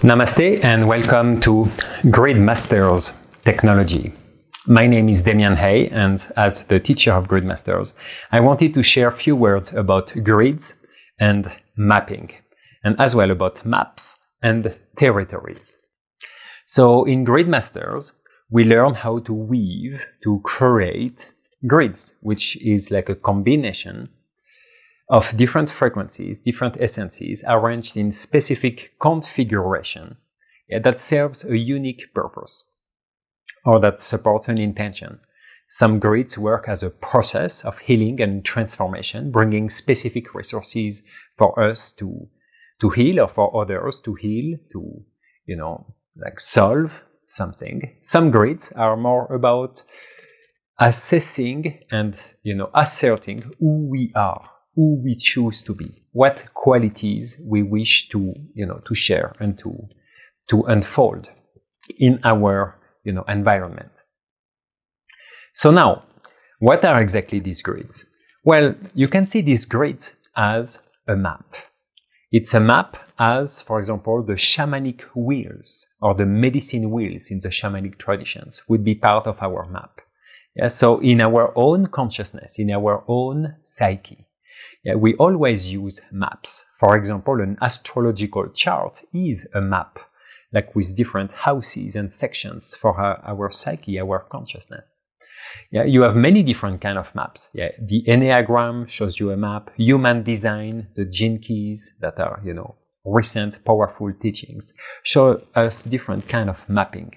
Namaste and welcome to Grid Masters Technology. My name is Demian Haye, and as the teacher of Grid Masters, I wanted to share a few words about grids and mapping, and as well about maps and territories. So in Grid Masters, we learn how to weave, to create grids, which is like a combination of different frequencies, different essences arranged in specific configuration that serves a unique purpose or that supports an intention. Some grids work as a process of healing and transformation, bringing specific resources for us to heal or for others to heal, to, solve something. Some grids are more about assessing and, asserting who we are, who we choose to be, what qualities we wish to share and to unfold in our environment. So now, what are exactly these grids? Well, you can see these grids as a map. It's a map as, for example, the shamanic wheels or the medicine wheels in the shamanic traditions would be part of our map. Yeah, so in our own consciousness, in our own psyche, we always use maps. For example, an astrological chart is a map, like with different houses and sections for our psyche, our consciousness. You have many different kind of maps. The Enneagram shows you a map, human design, the gene keys that are, recent powerful teachings show us different kind of mapping.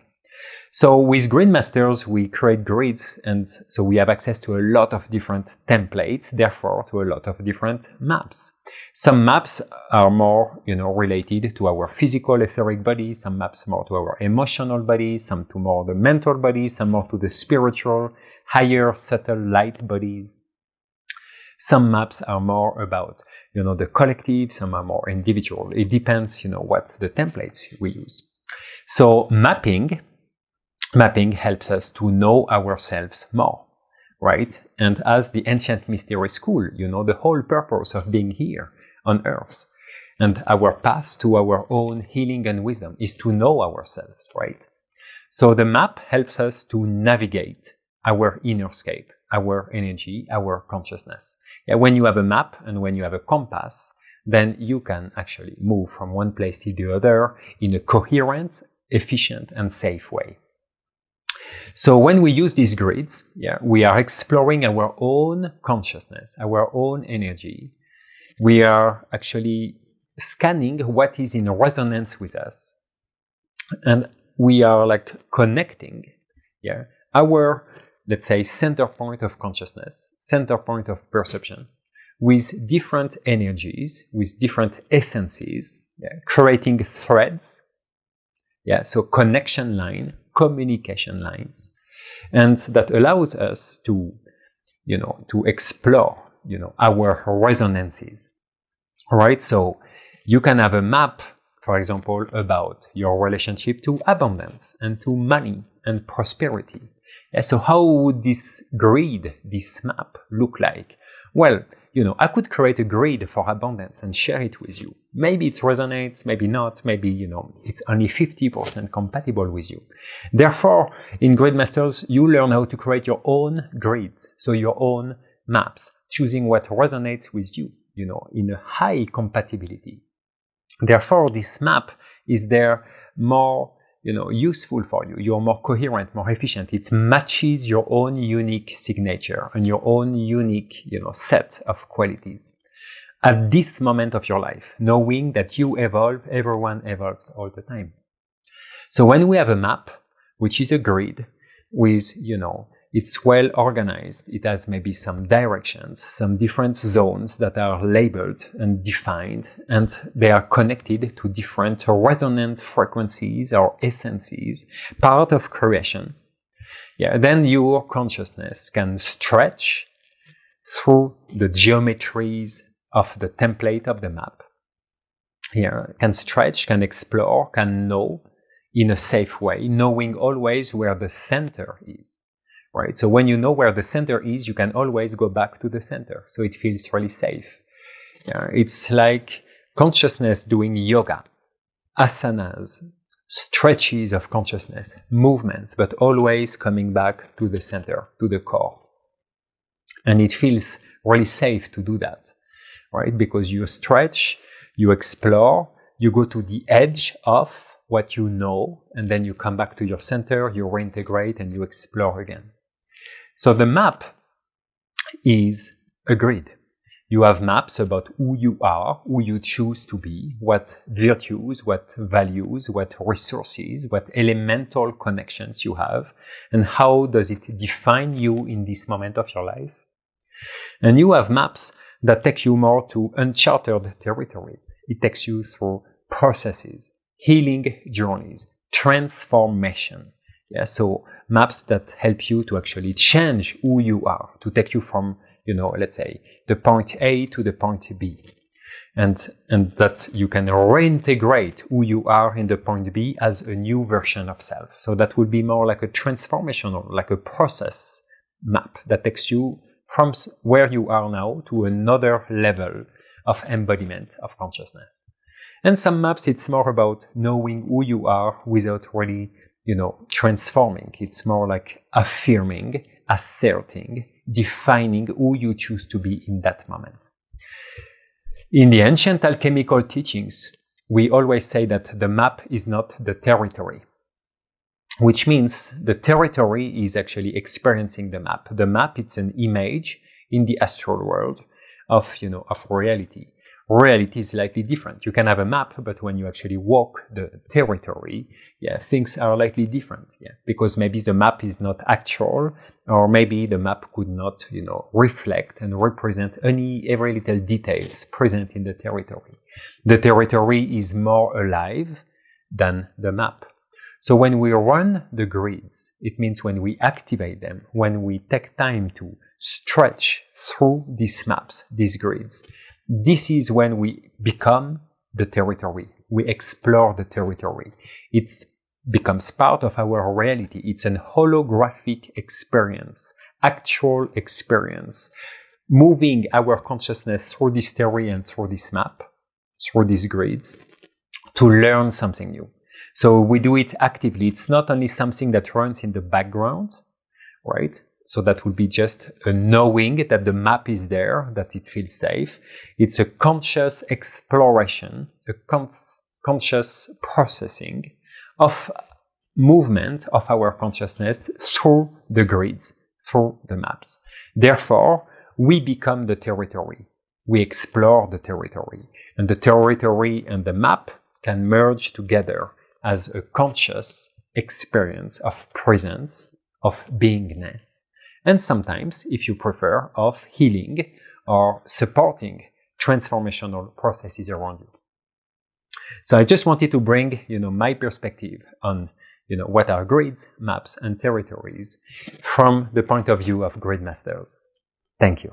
So with Grid Masters, we create grids, and so we have access to a lot of different templates, therefore to a lot of different maps. Some maps are more, related to our physical etheric body, some maps more to our emotional body, some to more the mental body, some more to the spiritual, higher, subtle, light bodies. Some maps are more about, the collective, some are more individual. It depends, what the templates we use. So mapping helps us to know ourselves more, right? And as the ancient mystery school, the whole purpose of being here on Earth and our path to our own healing and wisdom is to know ourselves, right? So the map helps us to navigate our inner scape, our energy, our consciousness. When you have a map and when you have a compass, then you can actually move from one place to the other in a coherent, efficient, and safe way. So when we use these grids, we are exploring our own consciousness, our own energy. We are actually scanning what is in resonance with us. And we are connecting our, let's say, center point of consciousness, center point of perception with different energies, with different essences, creating threads. So connection line, communication lines, and that allows us to explore our resonances. All right, so you can have a map, for example, about your relationship to abundance and to money and prosperity. So how would this grid, this map look like? Well, I could create a grid for abundance and share it with you. Maybe it resonates, maybe not, maybe, it's only 50% compatible with you. Therefore, in Grid Masters, you learn how to create your own grids, so your own maps, choosing what resonates with you, in a high compatibility. Therefore, this map is there more, useful for you. You're more coherent, more efficient. It matches your own unique signature and your own unique, set of qualities at this moment of your life, knowing that you evolve, everyone evolves all the time. So when we have a map, which is a grid with, it's well organized, it has maybe some directions, some different zones that are labeled and defined, and they are connected to different resonant frequencies or essences, part of creation. Then your consciousness can stretch through the geometries of the template of the map. Can stretch, can explore, can know in a safe way, knowing always where the center is. Right? So when you know where the center is, you can always go back to the center. So it feels really safe. It's like consciousness doing yoga. asanas, stretches of consciousness, movements, but always coming back to the center, to the core. And it feels really safe to do that, right? Because you stretch, you explore, you go to the edge of what you know, and then you come back to your center, you reintegrate, and you explore again. So the map is a grid. You have maps about who you are, who you choose to be, what virtues, what values, what resources, what elemental connections you have, and how does it define you in this moment of your life. And you have maps that take you more to uncharted territories. It takes you through processes, healing journeys, transformation. Yeah, so maps that help you to actually change who you are, to take you from, let's say, the point A to the point B. And that you can reintegrate who you are in the point B as a new version of self. So that would be more like a transformational, like a process map that takes you from where you are now to another level of embodiment of consciousness. And some maps, it's more about knowing who you are without really, transforming. It's more like affirming, asserting, defining who you choose to be in that moment. In the ancient alchemical teachings, we always say that the map is not the territory, which means the territory is actually experiencing the map. The map, it's an image in the astral world of reality. Reality is slightly different. You can have a map, but when you actually walk the territory, things are likely different. Because maybe the map is not actual, or maybe the map could not, reflect and represent every little details present in the territory. The territory is more alive than the map. So when we run the grids, it means when we activate them, when we take time to stretch through these maps, these grids, this is when we become the territory. We explore the territory. It becomes part of our reality. It's an holographic experience, actual experience, moving our consciousness through this theory and through this map, through these grids, to learn something new. So we do it actively. It's not only something that runs in the background, right? So that would be just a knowing that the map is there, that it feels safe. It's a conscious exploration, a conscious processing of movement of our consciousness through the grids, through the maps. Therefore, we become the territory. We explore the territory. And the territory and the map can merge together as a conscious experience of presence, of beingness, and sometimes, if you prefer, of healing or supporting transformational processes around you. So I just wanted to bring, my perspective on, what are grids, maps, and territories from the point of view of grid masters. Thank you.